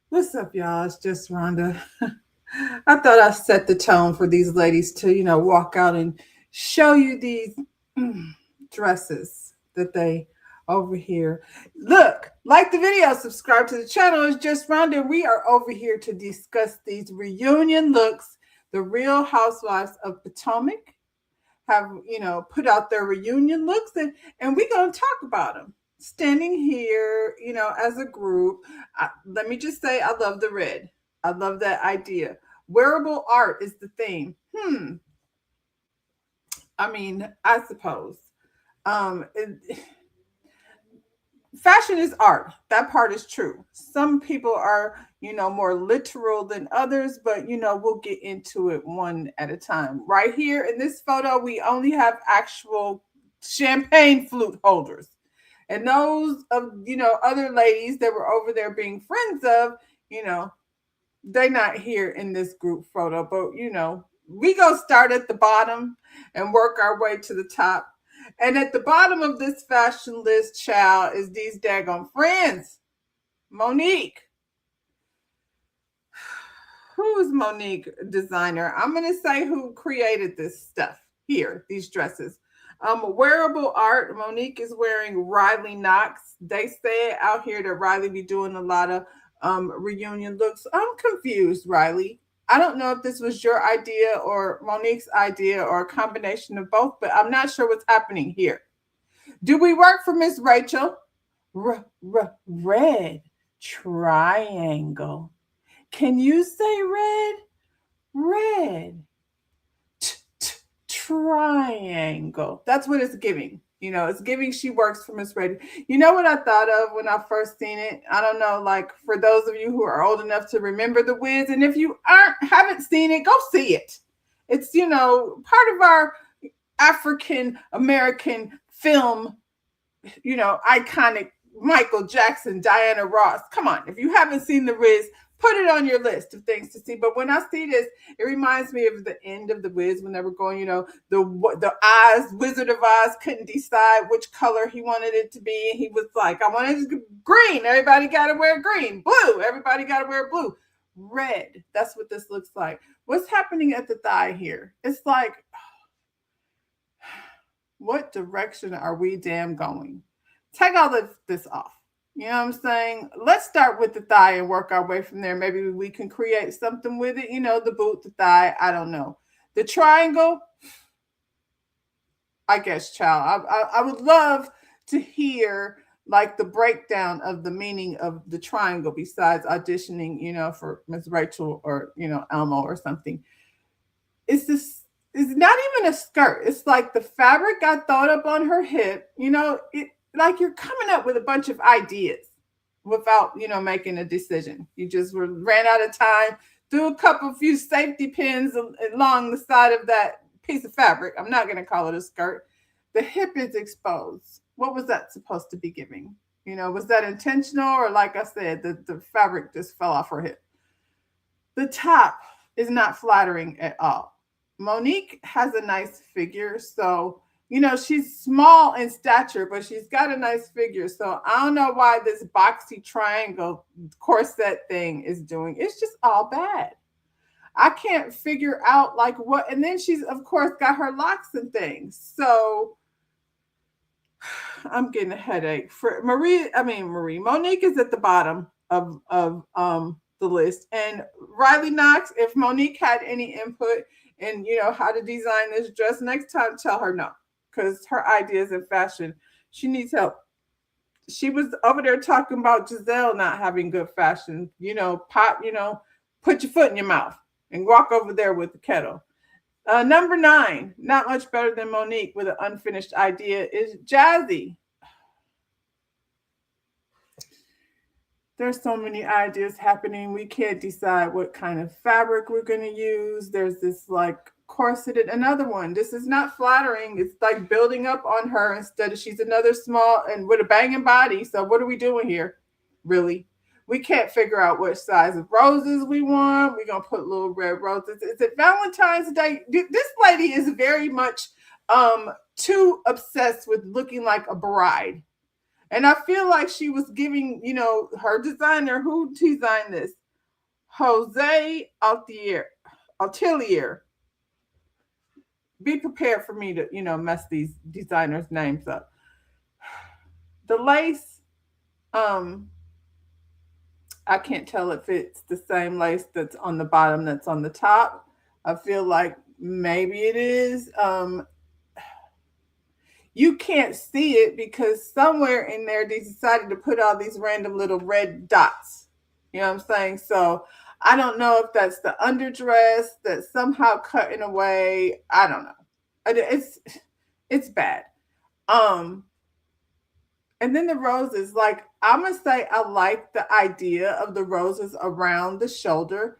What's up, y'all? It's just Rhonda. I thought I set the tone for these ladies to, walk out and show you these dresses that they over here. Look, like the video, subscribe to the channel. It's just Rhonda. We are over here to discuss these reunion looks. The Real Housewives of Potomac have, put out their reunion looks, and we're going to talk about them. Standing here, as a group, let me just say, I love the red. I love that idea. Wearable art is the theme. I mean, I suppose. Um, it, Fashion is art. That part is true. Some people are, more literal than others, but we'll get into it one at a time. Right here in this photo, we only have actual champagne flute holders. And those of, other ladies that were over there being friends of, they're not here in this group photo, but we go start at the bottom and work our way to the top. And at the bottom of this fashion list, child, is these daggone friends. Monique. Who is Monique designer? I'm going to say who created this stuff here, these dresses. Wearable art. Monique is wearing Riley Knox. They say out here that Riley be doing a lot of reunion looks. I'm confused, Riley. I don't know if this was your idea or Monique's idea or a combination of both, but I'm not sure what's happening here. Do we work for Miss Rachel? Red triangle. Can you say red? Red triangle. That's what it's giving. It's giving she works for Miss Rachel. You know what I thought of when I first seen it? I don't know, like for those of you who are old enough to remember The Wiz, and if you haven't seen it, go see it. It's, part of our African American film, iconic Michael Jackson, Diana Ross. Come on, if you haven't seen The Wiz, put it on your list of things to see. But when I see this, it reminds me of the end of The Wiz when they were going, the eyes, Wizard of Oz couldn't decide which color he wanted it to be. He was like, I want it green. Everybody got to wear green. Blue. Everybody got to wear blue. Red. That's what this looks like. What's happening at the thigh here? It's like, what direction are we damn going? Take all of this off. You know what I'm saying? Let's start with the thigh and work our way from there. Maybe we can create something with it. The boot, the thigh. I don't know. The triangle, I guess, child. I would love to hear like the breakdown of the meaning of the triangle besides auditioning, for Miss Rachel or, Elmo or something. It's not even a skirt. It's like the fabric got thrown up on her hip. Like you're coming up with a bunch of ideas without, making a decision. You just ran out of time, threw a few safety pins along the side of that piece of fabric. I'm not going to call it a skirt. The hip is exposed. What was that supposed to be giving? Was that intentional? Or like I said, the fabric just fell off her hip. The top is not flattering at all. Monique has a nice figure, so she's small in stature, but she's got a nice figure. So I don't know why this boxy triangle corset thing is doing. It's just all bad. I can't figure out like what. And then she's, of course, got her locks and things. So I'm getting a headache. Monique is at the bottom of the list. And Riley Knox, if Monique had any input in, how to design this dress, next time tell her no. Because her ideas in fashion, she needs help. She was over there talking about Giselle not having good fashion. Put your foot in your mouth and walk over there with the kettle. Number 9, not much better than Monique with an unfinished idea, is Jazzy. There's so many ideas happening. We can't decide what kind of fabric we're going to use. There's this like corseted, another one. This is not flattering. It's like building up on her instead of she's another small and with a banging body. So what are we doing here? Really? We can't figure out which size of roses we want. We're going to put little red roses. Is it Valentine's Day? This lady is very much too obsessed with looking like a bride. And I feel like she was giving, her designer, who designed this? Jose Altelier. Be prepared for me to, mess these designers' names up. The lace, um, I can't tell if it's the same lace that's on the bottom that's on the top. I feel like maybe it is. You can't see it because somewhere in there they decided to put all these random little red dots. You know what I'm saying? So I don't know if that's the underdress that's somehow cutting away. I don't know. It's bad. Um, and then the roses, like I'm gonna say I like the idea of the roses around the shoulder.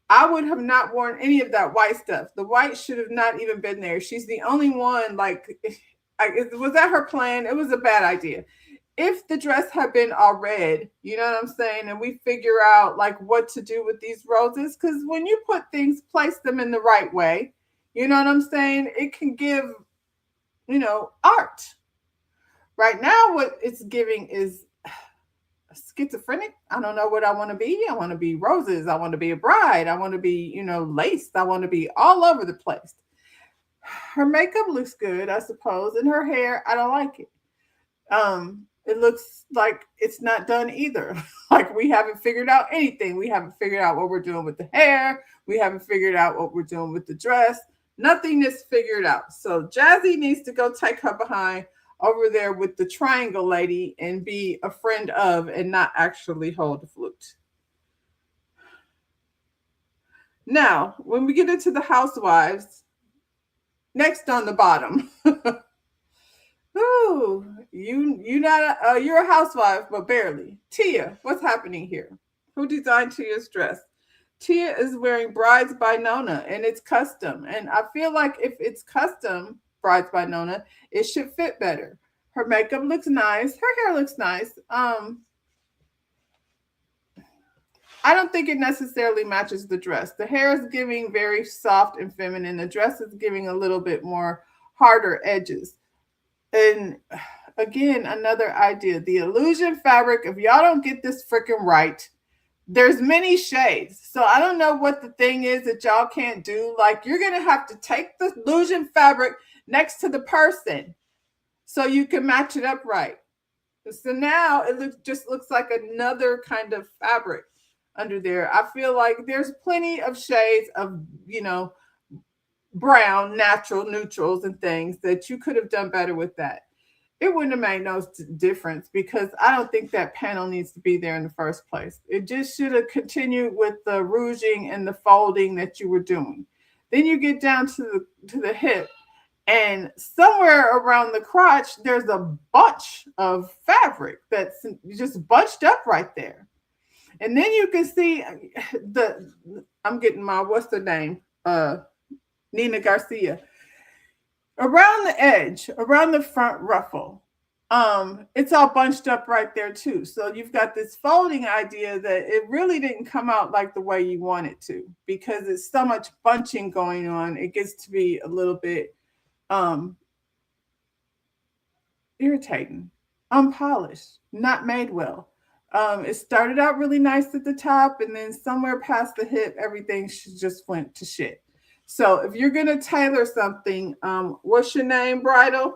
I would have not worn any of that white stuff. The white should have not even been there. She's the only one. Like, was that her plan? It was a bad idea. If the dress had been all red, you know what I'm saying, and we figure out like what to do with these roses, because when you put things, place them in the right way, you know what I'm saying, it can give, art. Right now, what it's giving is schizophrenic. I don't know what I want to be. I want to be roses. I want to be a bride. I want to be, laced. I want to be all over the place. Her makeup looks good, I suppose, and her hair, I don't like it. It looks like it's not done either. Like we haven't figured out anything. We haven't figured out what we're doing with the hair. We haven't figured out what we're doing with the dress. Nothing is figured out. So Jazzy needs to go take her behind over there with the triangle lady and be a friend of and not actually hold the flute. Now, when we get into the housewives, next on the bottom. Ooh, you're a housewife, but barely. Tia, what's happening here? Who designed Tia's dress? Tia is wearing Brides by Nona, and it's custom. And I feel like if it's custom Brides by Nona, it should fit better. Her makeup looks nice. Her hair looks nice. I don't think it necessarily matches the dress. The hair is giving very soft and feminine. The dress is giving a little bit more harder edges. And again, another idea. The illusion fabric, if y'all don't get this freaking right, there's many shades. So I don't know what the thing is that y'all can't do. Like you're going to have to take the illusion fabric next to the person so you can match it up right. So now it looks like another kind of fabric under there. I feel like there's plenty of shades of, brown, natural, neutrals and things that you could have done better with that. It wouldn't have made no difference because I don't think that panel needs to be there in the first place. It just should have continued with the rouging and the folding that you were doing. Then you get down to the hip, and somewhere around the crotch there's a bunch of fabric that's just bunched up right there. And then you can see the I'm getting my what's the name? Nina Garcia. Around the edge, around the front ruffle, it's all bunched up right there too. So you've got this folding idea that it really didn't come out like the way you want it to because it's so much bunching going on. It gets to be a little bit um irritating, unpolished, not made well. It started out really nice at the top, and then somewhere past the hip, everything just went to shit. So if you're gonna tailor something, what's your name, bridal?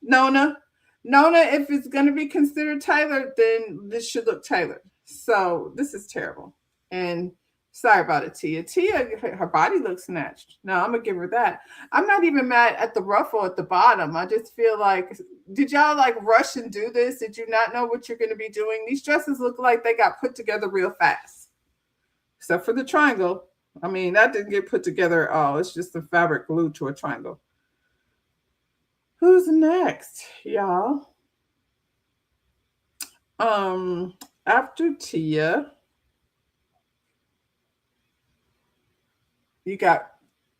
Nona. Nona, if it's gonna be considered tailored, then this should look tailored. So this is terrible. And sorry about it, Tia. Tia, her body looks snatched. No, I'm gonna give her that. I'm not even mad at the ruffle at the bottom. I just feel like, did y'all like rush and do this? Did you not know what you're gonna be doing? These dresses look like they got put together real fast, except for the triangle. I mean, that didn't get put together at all. It's just the fabric glued to a triangle. Who's next, y'all? After Tia, you got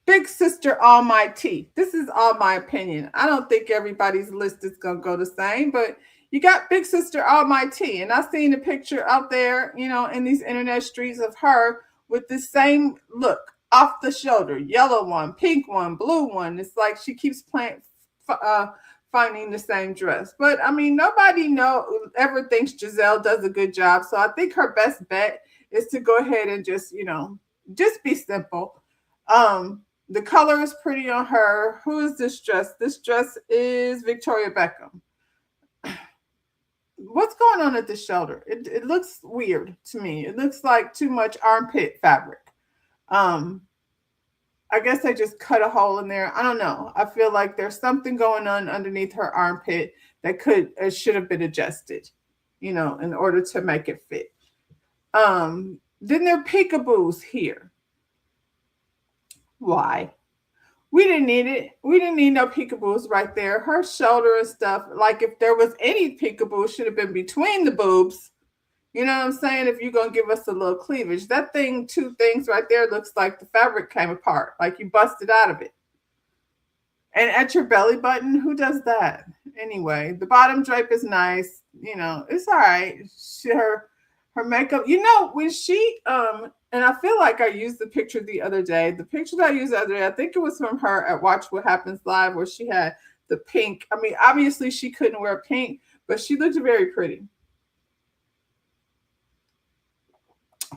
Big Sister Almighty. This is all my opinion. I don't think everybody's list is gonna go the same, but you got Big Sister Almighty, and I've seen a picture out there, in these internet streets of her with the same look, off the shoulder, yellow one, pink one, blue one. It's like she keeps playing, uh, finding the same dress. But I mean, nobody ever thinks Giselle does a good job, so I think her best bet is to go ahead and just be simple. The color is pretty on her. Who is this dress? This dress is Victoria Beckham. What's going on at the shoulder? It looks weird to me. It looks like too much armpit fabric. Um, I guess I just cut a hole in there. I don't know. I feel like there's something going on underneath her armpit that should have been adjusted, in order to make it fit. Then there are peekaboos here. Why? We didn't need it. We didn't need no peekaboos right there. Her shoulder and stuff. Like if there was any peekaboo, it should have been between the boobs. You know what I'm saying? If you're gonna give us a little cleavage, that thing, two things right there, looks like the fabric came apart, like you busted out of it. And at your belly button, who does that? Anyway, the bottom drape is nice. It's all right. Her makeup, when she and I feel like I used the picture the other day. The picture that I used the other day, I think it was from her at Watch What Happens Live, where she had the pink. I mean, obviously she couldn't wear pink, but she looked very pretty.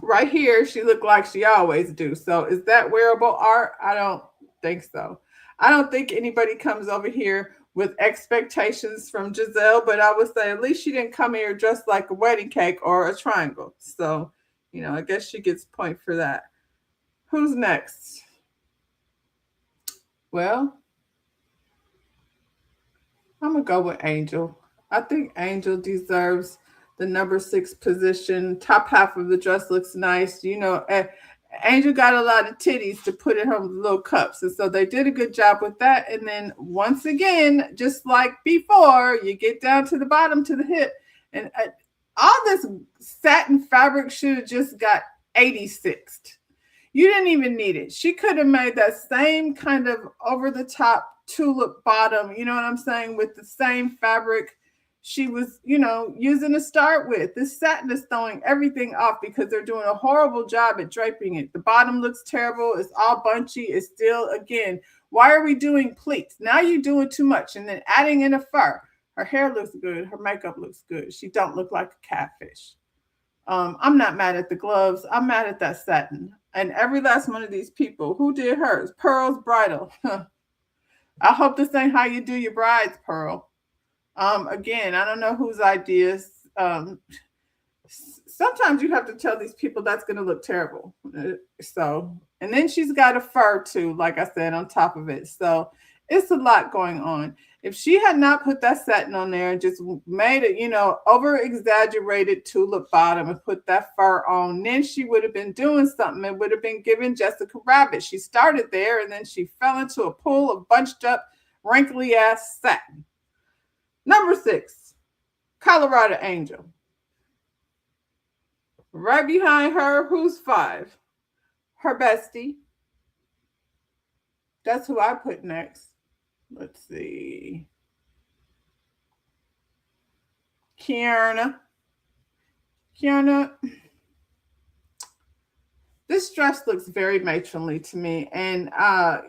Right here, she looked like she always do. So is that wearable art? I don't think so. I don't think anybody comes over here with expectations from Giselle, but I would say at least she didn't come here dressed like a wedding cake or a triangle. So, I guess she gets a point for that. Who's next? Well, I'm going to go with Angel. I think Angel deserves the number 6 position. Top half of the dress looks nice. Angel got a lot of titties to put in her little cups. And so they did a good job with that. And then once again, just like before, you get down to the bottom to the hip. And all this satin fabric should have just got 86'd. You didn't even need it. She could have made that same kind of over the top tulip bottom, you know what I'm saying, with the same fabric she was, using to start with. This satin is throwing everything off because they're doing a horrible job at draping it. The bottom looks terrible. It's all bunchy. It's still, again, why are we doing pleats? Now you're doing too much. And then adding in a fur. Her hair looks good. Her makeup looks good. She don't look like a catfish. I'm not mad at the gloves. I'm mad at that satin. And every last one of these people, who did hers? Pearl's Bridal. I hope this ain't how you do your brides, Pearl. Again, I don't know whose ideas. Sometimes you have to tell these people that's going to look terrible. And then she's got a fur too, like I said, on top of it. So it's a lot going on. If she had not put that satin on there and just made it, over exaggerated tulip bottom and put that fur on, then she would have been doing something. It would have been giving Jessica Rabbit. She started there and then she fell into a pool of bunched up, wrinkly ass satin. Number 6, Colorado Angel. Right behind her, who's 5? Her bestie. That's who I put next. Let's see. Kiana. This dress looks very matronly to me. And, I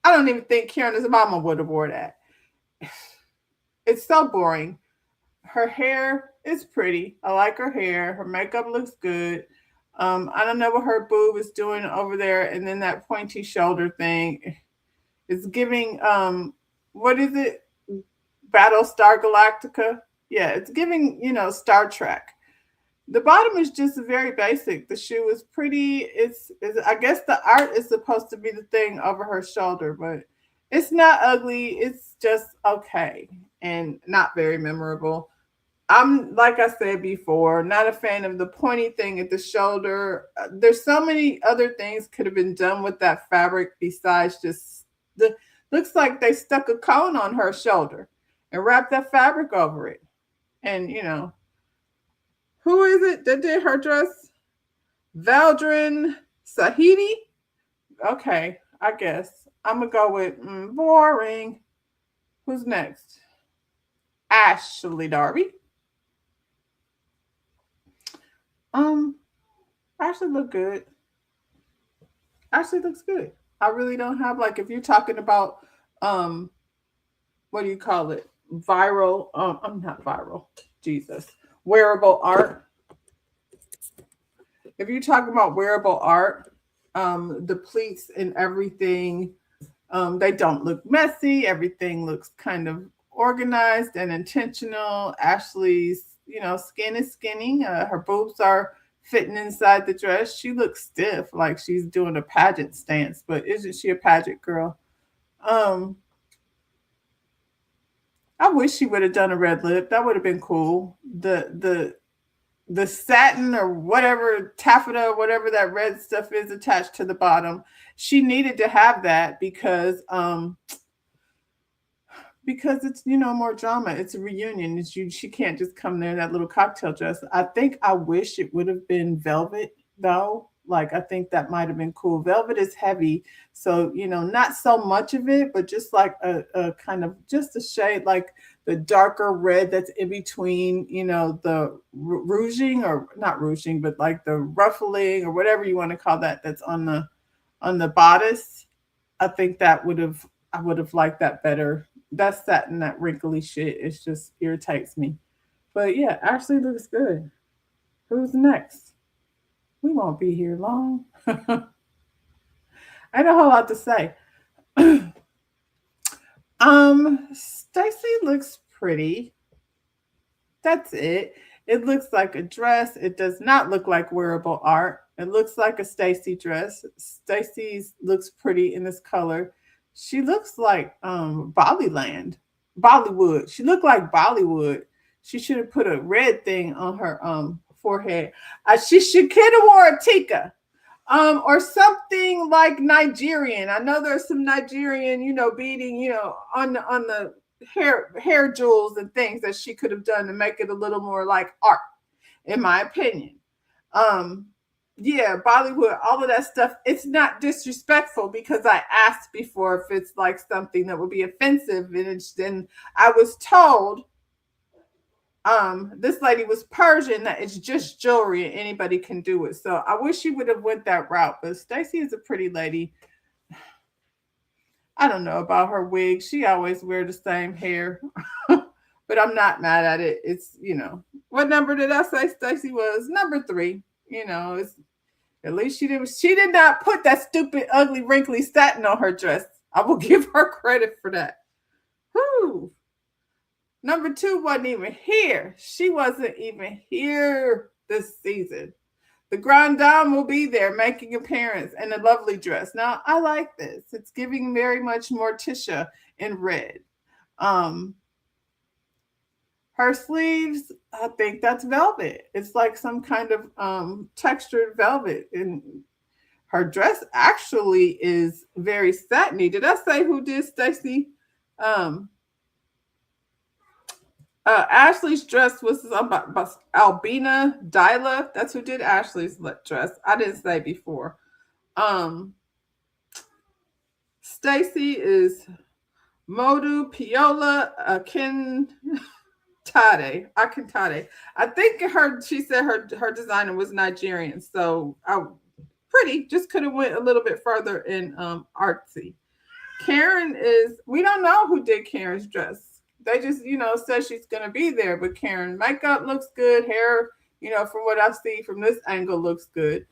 don't even think Kiana's mama would have wore that. It's so boring. Her hair is pretty. I like her hair. Her makeup looks good. I don't know what her boob is doing over there. And then that pointy shoulder thing. It's giving, what is it? Battlestar Galactica? Yeah, it's giving, Star Trek. The bottom is just very basic. The shoe is pretty. It's I guess the art is supposed to be the thing over her shoulder, but it's not ugly. It's just okay and not very memorable. I'm, like I said before, not a fan of the pointy thing at the shoulder. There's so many other things could have been done with that fabric besides just looks like they stuck a cone on her shoulder and wrapped that fabric over it. And, Who is it that did her dress? Valdrin Sahidi? Okay, I guess. I'm going to go with boring. Who's next? Ashley Darby. Um, Ashley look good. Ashley looks good. I really don't have like if you're talking about um what do you call it? Viral. I'm not viral. Jesus. Wearable art. If you're talking about wearable art, the pleats and everything, they don't look messy. Everything looks kind of organized and intentional. Ashley's, skin is skinny. Her boobs are fitting inside the dress. She looks stiff, like she's doing a pageant stance, but isn't she a pageant girl? Um, I wish she would have done a red lip. That would have been cool. The satin or whatever taffeta, whatever that red stuff is attached to the bottom. She needed to have that because it's more drama. It's a reunion. She can't just come there in that little cocktail dress. I think I wish it would have been velvet though. Like I think that might have been cool. Velvet is heavy, so not so much of it, but just like a kind of just a shade like the darker red that's in between, the rouging or not rouging, but like the ruffling or whatever you want to call that. That's on the bodice. I think I would have liked that better. That satin, that wrinkly shit, it just irritates me. But yeah, Ashley looks good. Who's next? We won't be here long. I had a whole lot to say. Stacy looks pretty. That's it. It looks like a dress. It does not look like wearable art. It looks like a Stacy dress. Stacy's looks pretty in this color. She looks like Bollyland. Bollywood. She looked like Bollywood. She should have put a red thing on her forehead. She should could have wore a tikka. Or something like Nigerian. I know there's some Nigerian, beading, on the hair jewels and things that she could have done to make it a little more like art, in my opinion. Um, yeah, Bollywood, all of that stuff. It's not disrespectful because I asked before if it's like something that would be offensive, and then I was told this lady was Persian that it's just jewelry and anybody can do it. So I wish she would have went that route. But Stacy is a pretty lady. I don't know about her wig. She always wear the same hair. But I'm not mad at it. It's, what number did I say Stacy was? Number 3. It's at least she did not put that stupid, ugly, wrinkly satin on her dress. I will give her credit for that. Whew. Number 2 wasn't even here. She wasn't even here this season. The Grand Dame will be there making appearance in a lovely dress. Now, I like this. It's giving very much Morticia in red. Um, Her sleeves, I think that's velvet. It's like some kind of textured velvet. And her dress actually is very satiny. Did I say who did Stacy? Um, Ashley's dress was about Albina Dyla. That's who did Ashley's dress. I didn't say before. Um, Stacy is Modu Piola Akintade. I think she said her designer was Nigerian. So pretty, just could have went a little bit further in artsy. Karen we don't know who did Karen's dress. They just, said she's going to be there. But Karen, makeup looks good. Hair, from what I see from this angle, looks good.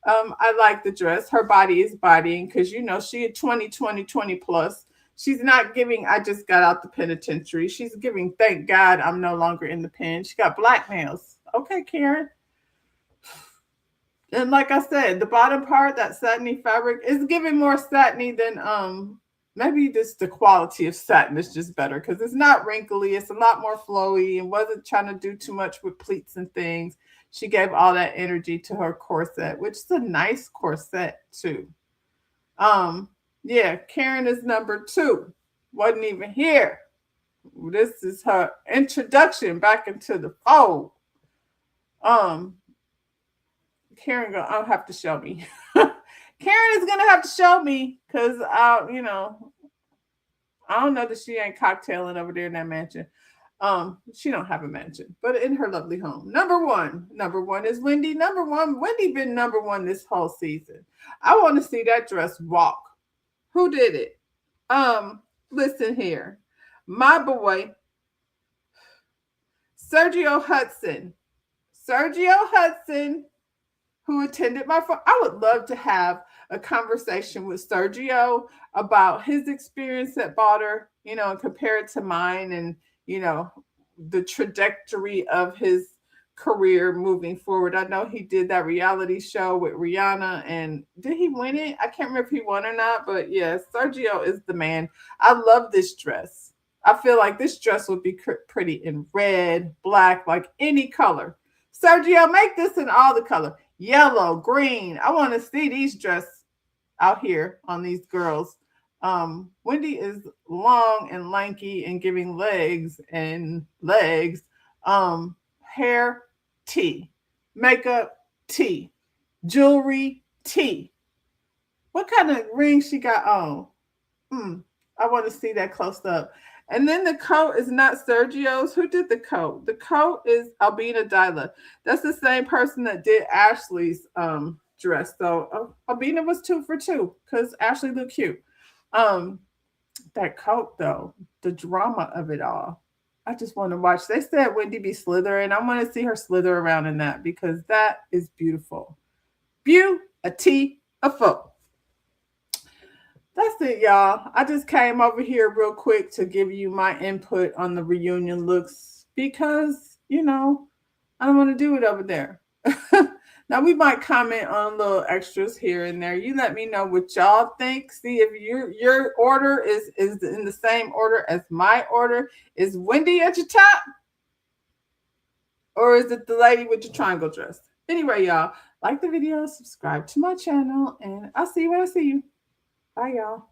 I like the dress. Her body is bodying because, she had 20 plus. She's not giving, I just got out the penitentiary. She's giving, thank God I'm no longer in the pen. She got black nails. Okay, Karen. And like I said, the bottom part, that satiny fabric, is giving more satiny than maybe just the quality of satin is just better because it's not wrinkly. It's a lot more flowy and wasn't trying to do too much with pleats and things. She gave all that energy to her corset, which is a nice corset too. Yeah, Karen is number 2. Wasn't even here. This is her introduction back into the fold. Um, Karen, I'll have to show me. Karen is gonna have to show me because I don't know that she ain't cocktailing over there in that mansion. She don't have a mansion, but in her lovely home. Number one is Wendy. Number one, Wendy been number one this whole season. I want to see that dress walk. Who did it? Listen here, my boy Sergio Hudson. Sergio Hudson, who attended my phone. I would love to have a conversation with Sergio about his experience at Botter, and compare it to mine and, you know, the trajectory of his career moving forward. I know he did that reality show with Rihanna, and did he win it? I can't remember if he won or not, but yeah, Sergio is the man. I love this dress. I feel like this dress would be pretty in red, black, like any color. Sergio, make this in all the color. Yellow, green. I want to see these dresses out here on these girls. Wendy is long and lanky and giving legs and legs. Hair T, makeup T, jewelry T. What kind of ring she got on? I want to see that close up. And then the coat is not Sergio's. Who did the coat? The coat is Albina Dyla. That's the same person that did Ashley's dress. So Albina was 2 for 2 because Ashley looked cute. Um, that coat though, the drama of it all. I just want to watch. They said Wendy be slithering. I want to see her slither around in that because that is beautiful. Beautiful. That's it, y'all. I just came over here real quick to give you my input on the reunion looks because, I don't want to do it over there. Now, we might comment on little extras here and there. You let me know what y'all think. See if your order is in the same order as my order. Is Wendy at your top? Or is it the lady with the triangle dress? Anyway, y'all, like the video, subscribe to my channel, and I'll see you when I see you. Bye, y'all.